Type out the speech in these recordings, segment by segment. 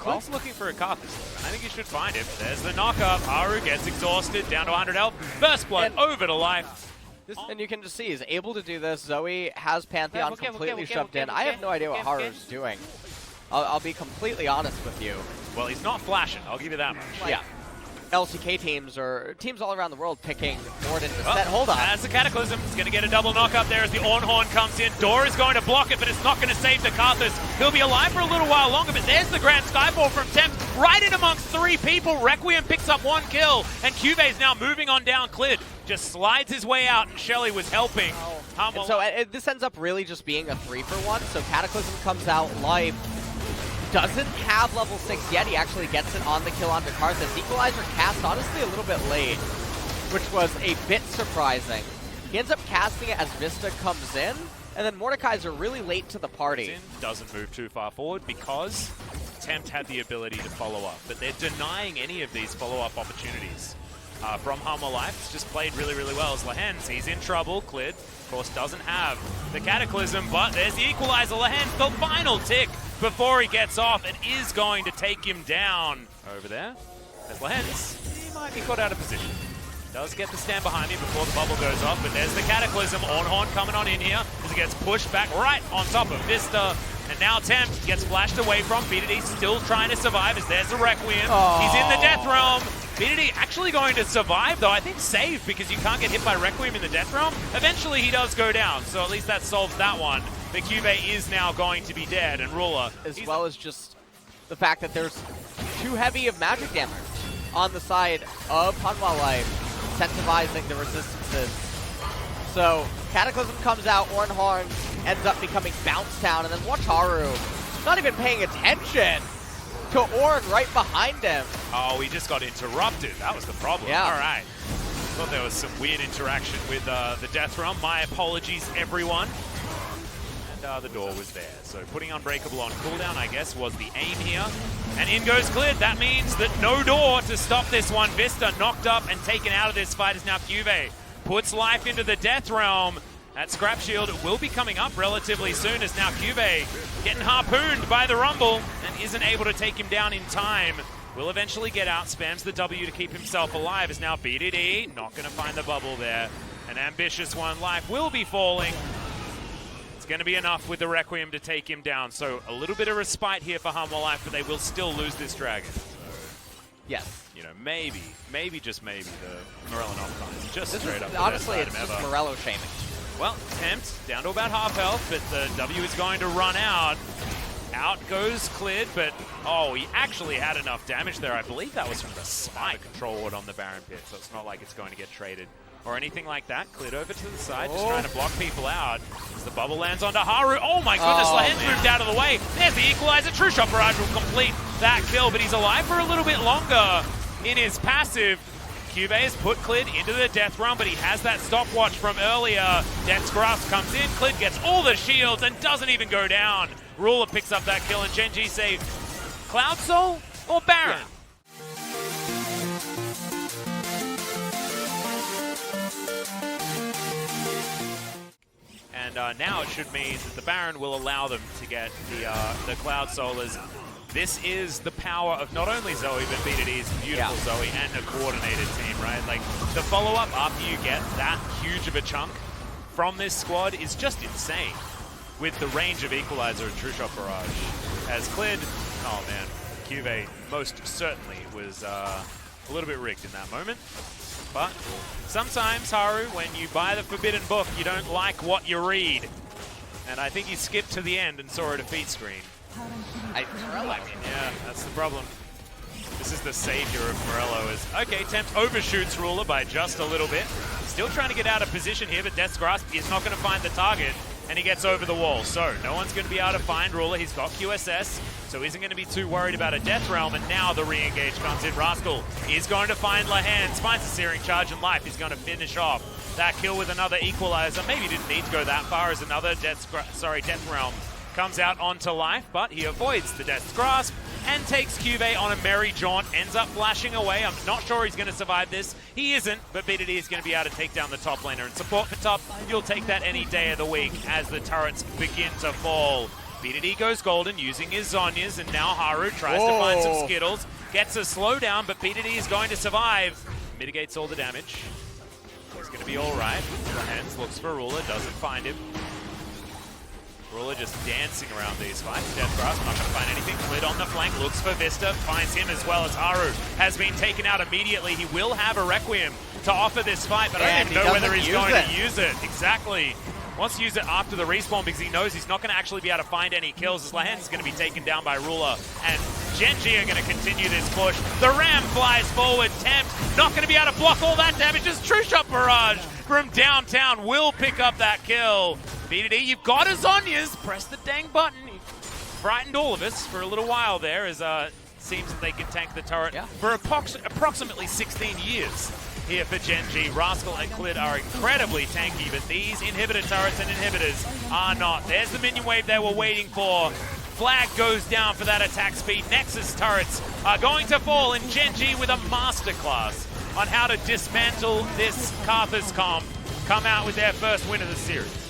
Clid's looking for a Karthus. I think he should find him. There's the knockup. Haru gets exhausted, down to 100 health. First blood over to life. And you can just see he's able to do this. Zoe has Pantheon completely shoved in. I have no idea what Haru's doing. I'll be completely honest with you. Well, he's not flashing. I'll give you that much. Yeah. LCK teams or teams all around the world picking Morden to set. Hold on. That's the Cataclysm. It's going to get a double knockup there as the Ornhorn comes in. Door is going to block it, but it's not going to save the Karthus. He'll be alive for a little while longer, but there's the Grand Skyfall from Temps. Right in amongst three people. Requiem picks up one kill, and Cuvée is now moving on down. Clid just slides his way out, and Shelly was helping. And so this ends up really just being a 3-for-1. So Cataclysm comes out, Life doesn't have level 6 yet. He actually gets it on the kill onto Karthus. Equalizer cast honestly a little bit late, which was a bit surprising. He ends up casting it as Vista comes in, and then Mordekaiser really late to the party. Doesn't move too far forward because Tempt had the ability to follow up, but they're denying any of these follow-up opportunities. From Humble Life, it's just played really, really well as Lehens. He's in trouble. Clid, of course, doesn't have the Cataclysm, but there's the Equalizer. Lehens, the final tick before he gets off. It is going to take him down over there. As Lehens, he might be caught out of position. Does get to stand behind him before the bubble goes off, but there's the Cataclysm. Ornhorn coming on in here as he gets pushed back right on top of Vista. And now Tempt gets flashed away from. BDD still trying to survive as there's the Requiem. Oh. He's in the Death Realm. BDD actually going to survive, though. I think save because you can't get hit by Requiem in the Death Realm. Eventually he does go down, so at least that solves that one. But Cuvée is now going to be dead, and Ruler. As well as just the fact that there's too heavy of magic damage on the side of Hanwha Life, incentivizing the resistances. So Cataclysm comes out, Ornhorn ends up becoming Bounce Town, and then watch Haru not even paying attention to Orn right behind him. Oh, he just got interrupted. That was the problem. Yeah. All right. Thought there was some weird interaction with the Death Realm. My apologies, everyone. And the door was there. So putting Unbreakable on cooldown, I guess, was the aim here. And in goes Clid. That means that no door to stop this one. Vista knocked up and taken out of this fight is now Cuvée. Puts life into the Death Realm. That Scrap Shield will be coming up relatively soon as now Cuvée getting harpooned by the Rumble and isn't able to take him down in time. Will eventually get out, spams the W to keep himself alive as now BDD not going to find the bubble there. An ambitious one. Life will be falling. It's going to be enough with the Requiem to take him down. So a little bit of respite here for Humble Life, but they will still lose this dragon. So, yes. You know, maybe, just maybe the Morello knockdowns just This straight is, up. honestly, it's just Morello shaming. Well, Tempt down to about half health, but the W is going to run out. Out goes Clid, but oh, he actually had enough damage there. I believe that was from the Smite control ward on the Baron Pit, so it's not like it's going to get traded or anything like that. Clid over to the side, just trying to block people out. As the bubble lands onto Haru. Oh my goodness, Lehens moved out of the way. There's the Equalizer. True Shot Barrage will complete that kill, but he's alive for a little bit longer in his passive. Cuvée has put Clid into the Death Realm, but he has that stopwatch from earlier. Death's Grasp comes in, Clid gets all the shields and doesn't even go down. Ruler picks up that kill, and Genji say, Cloud Soul or Baron? And now it should mean that the Baron will allow them to get the Cloud Soul as this is the power of not only Zoe, but BDD's beautiful Zoe and a coordinated team, right? Like, the follow-up after you get that huge of a chunk from this squad is just insane with the range of Equalizer and True Shot Barrage. As Clid, oh man, Cuvée most certainly was a little bit rigged in that moment. But sometimes, Haru, when you buy the Forbidden Book, you don't like what you read. And I think he skipped to the end and saw a defeat screen. Yeah, that's the problem. This is the savior of Morello. Okay, Tempt overshoots Ruler by just a little bit. Still trying to get out of position here, but Death's Grasp is not going to find the target, and he gets over the wall. So no one's going to be able to find Ruler. He's got QSS, so isn't going to be too worried about a Death Realm, and now the re-engage comes in. Rascal is going to find Lehens, finds a Searing Charge and Life. He's going to finish off that kill with another Equalizer. Maybe didn't need to go that far as another Death Realm comes out onto Life, but he avoids the Death's Grasp and takes Cuvée on a merry jaunt, ends up flashing away. I'm not sure he's going to survive this. He isn't, but BDD is going to be able to take down the top laner. And support for top, you'll take that any day of the week as the turrets begin to fall. BDD goes golden using his Zhonya's, and now Haru tries to find some Skittles. Gets a slowdown, but BDD is going to survive. Mitigates all the damage. He's going to be all right. Hands looks for Ruler, doesn't find him. Ruler just dancing around these fights. Death Grasp, not going to find anything. Clid on the flank, looks for Vista, finds him as well as Haru has been taken out immediately. He will have a Requiem to offer this fight, but I don't even know whether he's going to use it. Exactly. Wants to use it after the respawn because he knows he's not going to actually be able to find any kills, as Lahens is going to be taken down by Ruler, and Gen.G are going to continue this push. The Ram flies forward, Tempt not going to be able to block all that damage as True Shot Barrage from downtown will pick up that kill. BDD, you've got his Zhonya's, press the dang button. He frightened all of us for a little while there, as seems that they can tank the turret for approximately 16 years. Here for Gen.G, Rascal and Clid are incredibly tanky, but these inhibitor turrets and inhibitors are not. There's the minion wave they were waiting for. Flag goes down for that attack speed. Nexus turrets are going to fall, and Gen.G with a masterclass on how to dismantle this Karthus comp come out with their first win of the series.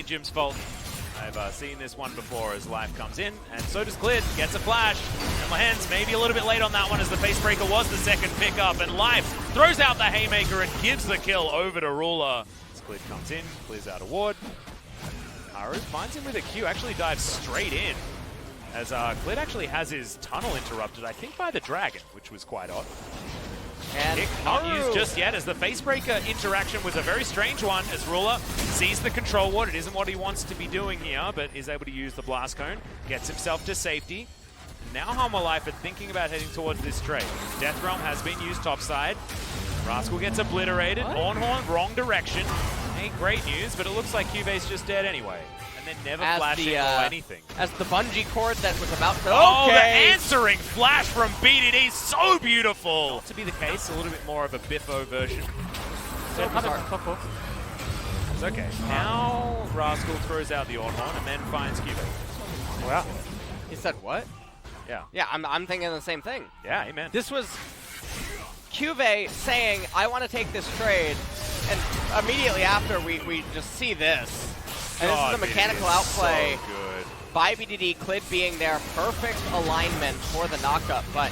Jim's fault. I've seen this one before as Life comes in, and so does Clid. Gets a flash, and Lahens maybe a little bit late on that one as the Facebreaker was the second pickup, and Life throws out the Haymaker and gives the kill over to Ruler. As Clid comes in, clears out a ward. Haru finds him with a Q, actually dives straight in, as Clid actually has his tunnel interrupted, I think by the Dragon, which was quite odd. And Kick not used just yet, as the Facebreaker interaction was a very strange one, as Ruler sees the control ward. It isn't what he wants to be doing here, but is able to use the Blast Cone, gets himself to safety. Now Halma Life are thinking about heading towards this trade. Death Realm has been used topside. Rascal gets obliterated. Ornhorn, wrong direction. Ain't great news, but it looks like Cuvey's just dead anyway. And then never flashing or anything. As the bungee cord that was about to... Oh, the answering flash from BDD, so beautiful! Not to be the case, a little bit more of a Biffo version. It's okay. Now Rascal throws out the Ornhorn and then finds Cuvey. Wow. He said what? Yeah. Yeah, I'm thinking the same thing. Yeah, amen. This was Cuvey saying, I want to take this trade, and immediately after we just see this. And this is a mechanical outplay by BDD, Clid being their perfect alignment for the knockup, but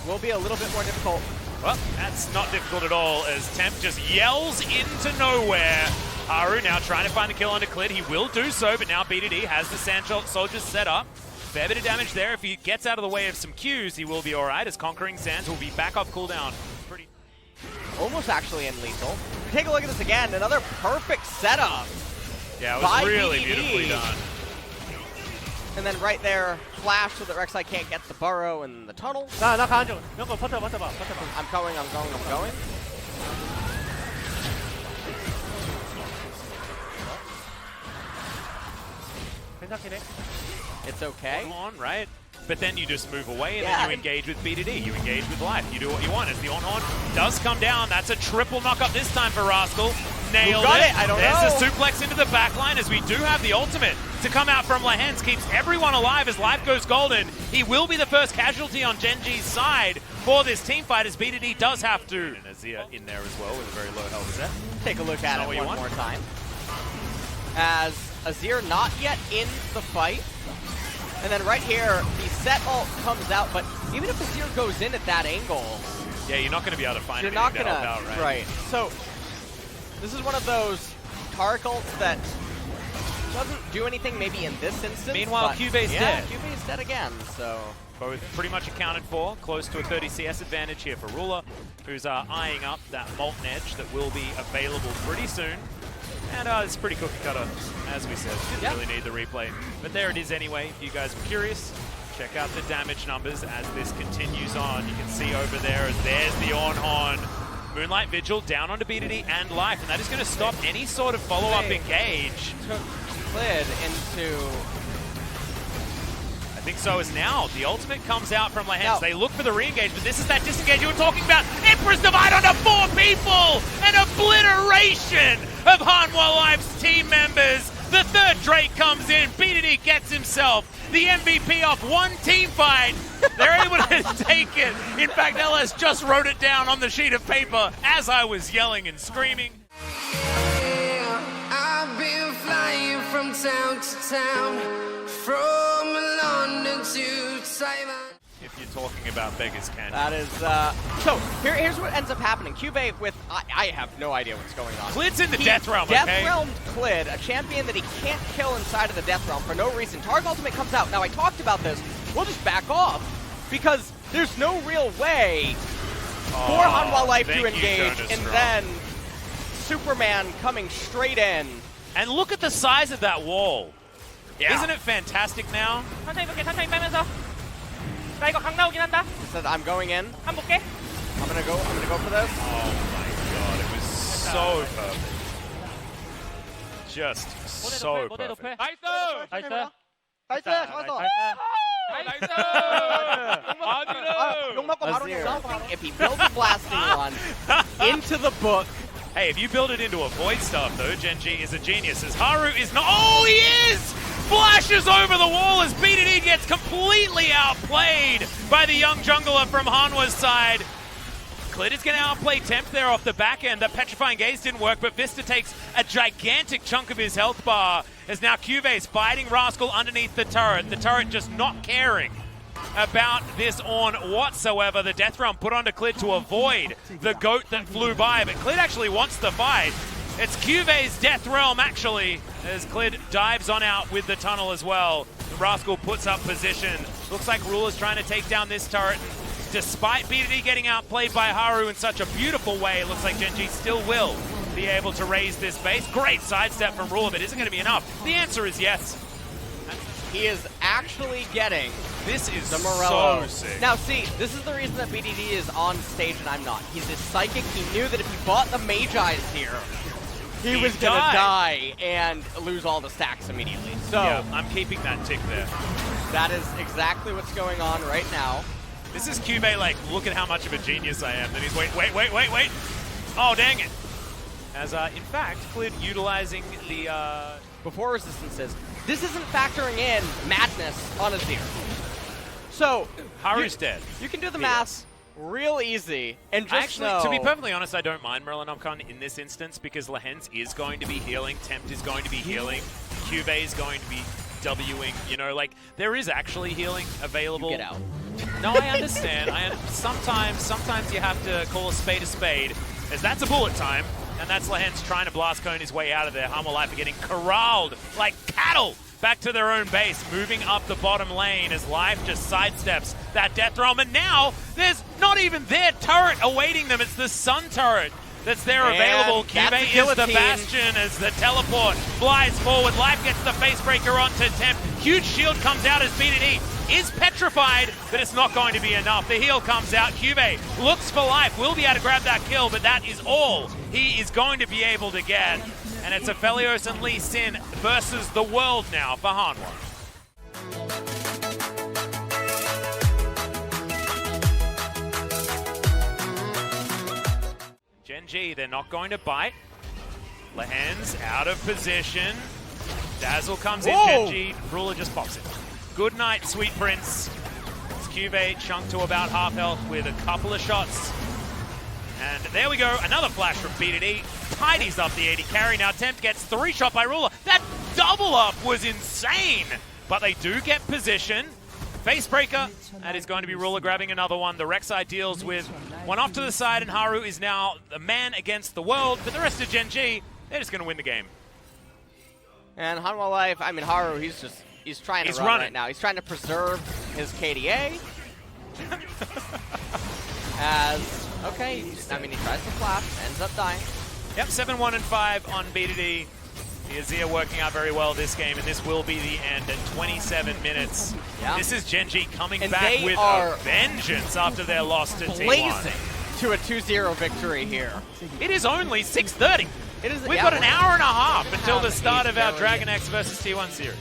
will be a little bit more difficult. Well, that's not difficult at all, as Temp just yells into nowhere. Haru now trying to find the kill onto Clid. He will do so, but now BDD has the Sand Soldiers set up. Fair bit of damage there. If he gets out of the way of some Qs, he will be alright, as Conquering Sands will be back off cooldown. Almost actually in lethal. Take a look at this again. Another perfect setup. Yeah, it was really beautifully done. And then right there, flash so that Rek'Sai can't get the burrow in the tunnel. I'm going. It's okay. Come on, right? But then you just move away and then you engage with BDD. You engage with Life. You do what you want. As the Ornhorn does come down, that's a triple knock-up this time for Rascal. Nailed it. I don't know. There's a suplex into the backline, as we do have the ultimate to come out from Lahens. Keeps everyone alive as Life goes golden. He will be the first casualty on Gen.G's side for this team fight, as BDD does have to. And Azir in there as well with a very low health set. Take a look at it one more time. As Azir not yet in the fight. And then right here, the set ult comes out, but even if Azir goes in at that angle... Yeah, you're not going to be able to find anything to help out, right? Right. So, this is one of those Tark ults that doesn't do anything maybe in this instance. Meanwhile, Cuvey's dead. Cuvey's dead again, so... Both pretty much accounted for. Close to a 30 CS advantage here for Ruler, who's eyeing up that Molten Edge that will be available pretty soon. And it's pretty cookie cutter, as we said. Didn't really need the replay. But there it is anyway, if you guys were curious. Check out the damage numbers as this continues on. You can see over there as there's the on. Moonlight Vigil down onto BDD and Life, and that is going to stop any sort of follow-up engage. Took Clid into... I think so as now. The ultimate comes out from Lehens. They look for the re-engage, but this is that disengage you were talking about. Emperor's Divide onto 4 people! An obliteration of Hanwha Life's team members. The third Drake comes in. BDD gets himself the MVP off one team fight. They're able to take it. In fact, LS just wrote it down on the sheet of paper as I was yelling and screaming. Yeah, I've been flying from town to town, from London to Taiwan. If you're talking about Beggars Canyon. That is, so here's what ends up happening. Cuvee with, I have no idea what's going on. Clid's in the Death Realm, okay? Death Realmed Clid, a champion that he can't kill inside of the Death Realm for no reason. Targ ultimate comes out. Now, I talked about this. We'll just back off because there's no real way for Hanwha Life to engage, and then Superman coming straight in. And look at the size of that wall. Yeah. Isn't it fantastic now? He said, I'm going in. I'm gonna go for this. Oh my god, it was so perfect. Just so perfect. If he builds a blasting one into the book. Hey, if you build it into a void staff though, Gen.G is a genius. As Haru is not. Oh, he is! Flashes over the wall as BDD gets completely outplayed by the young jungler from Hanwha's side. Clid is going to outplay Temp there off the back end. That Petrifying Gaze didn't work, but Vista takes a gigantic chunk of his health bar as now Cuve's fighting Rascal underneath the turret. The turret just not caring about this on whatsoever. The Death Realm put onto Clid to avoid the goat that flew by, but Clid actually wants the fight. It's Cuve's Death Realm, actually, as Clid dives on out with the tunnel as well. Rascal puts up position. Looks like Ruler's trying to take down this turret. Despite BDD getting outplayed by Haru in such a beautiful way, it looks like Gen.G still will be able to raise this base. Great sidestep from Ruler, but isn't going to be enough. The answer is yes. He is actually getting this is the Morello. So sick. Now see, this is the reason that BDD is on stage and I'm not. He's a psychic. He knew that if he bought the Magi's here, he was gonna die and lose all the stacks immediately. So yeah, I'm keeping that tick there. That is exactly what's going on right now. This is Cuvee like, look at how much of a genius I am. Then he's wait. Oh, dang it. As in fact, Clid utilizing the before resistances. This isn't factoring in madness on Azir. So Haru's dead. You can do the math real easy and just know. To be perfectly honest, I don't mind Merlinomcon in this instance because Lehens is going to be healing, Tempt is going to be healing, Cuvee is going to be Wing. You know, like there is actually healing available. You get out. No, I understand. Sometimes you have to call a spade, as that's a bullet time. And that's Lehens trying to blast cone his way out of there. Hanwha Life are getting corralled like cattle back to their own base, moving up the bottom lane as Life just sidesteps that Death Realm. And now there's not even their turret awaiting them. It's the Sun turret that's there available. Cuvee is the Bastion as the teleport flies forward. Life gets the Facebreaker onto Temp. Huge shield comes out as BDD is petrified, but it's not going to be enough. The heal comes out. Cuvee looks for Life, will be able to grab that kill, but that is all he is going to be able to get. And it's Aphelios and Lee Sin versus the world now for Hanwha. Gen.G, they're not going to bite. Lehens out of position. Dazzle comes in, Gen.G, Ruler just pops it. Good night, Sweet Prince. It's Cuvee chunked to about half health with a couple of shots. And there we go, another flash from BDD. Tidies up the 80 carry. Now Tempt gets 3-shot by Ruler. That double up was insane. But they do get position. Facebreaker, that is going to be Ruler grabbing another one. The Rek'Sai deals with one off to the side, and Haru is now the man against the world. But the rest of Gen.G, they're just going to win the game. And Hanwha Life, I mean, Haru, he's trying to run right now. He's trying to preserve his KDA. he tries to flash, ends up dying. Yep, 7-1-5 on BDD. The Azir working out very well this game, and this will be the end at 27 minutes. Yeah. This is Gen.G coming And back they with are a vengeance after their loss to T1. Blazing to a 2-0 victory here. It is only 6:30. It is. We've got an hour and a half until the start of our Dragon X versus T1 series.